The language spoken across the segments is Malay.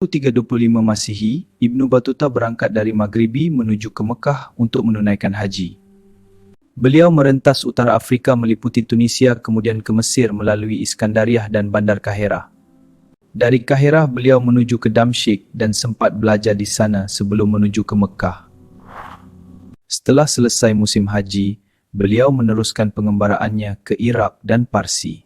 1325 Masihi, Ibnu Battuta berangkat dari Maghribi menuju ke Mekah untuk menunaikan haji. Beliau merentas utara Afrika meliputi Tunisia kemudian ke Mesir melalui Iskandariah dan Bandar Kahirah. Dari Kahirah beliau menuju ke Damsyik dan sempat belajar di sana sebelum menuju ke Mekah. Setelah selesai musim haji, beliau meneruskan pengembaraannya ke Iraq dan Parsi.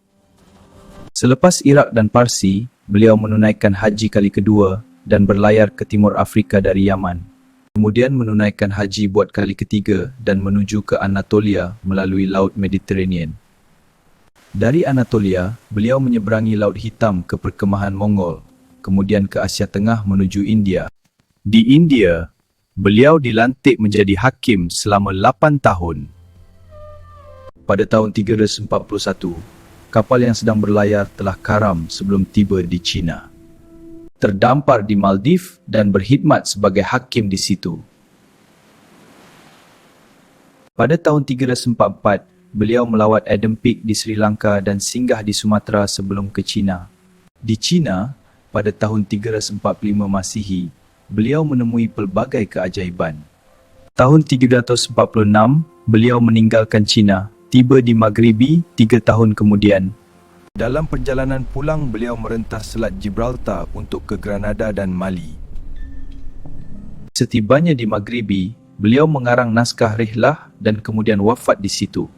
Selepas Iraq dan Parsi, beliau menunaikan haji kali kedua dan berlayar ke Timur Afrika dari Yaman. Kemudian menunaikan haji buat kali ketiga dan menuju ke Anatolia melalui Laut Mediterranean. Dari Anatolia, beliau menyeberangi Laut Hitam ke perkemahan Mongol, kemudian ke Asia Tengah menuju India. Di India, beliau dilantik menjadi hakim selama 8 tahun. Pada tahun 341, kapal yang sedang berlayar telah karam sebelum tiba di China. Terdampar di Maldives dan berkhidmat sebagai hakim di situ. Pada tahun 344, beliau melawat Adam Peak di Sri Lanka dan singgah di Sumatera sebelum ke China. Di China, pada tahun 345 Masihi, beliau menemui pelbagai keajaiban. Tahun 346, beliau meninggalkan China, tiba di Maghribi 3 tahun kemudian. Dalam perjalanan pulang, beliau merentas Selat Gibraltar untuk ke Granada dan Mali. Setibanya di Maghribi, beliau mengarang naskah Rihlah dan kemudian wafat di situ.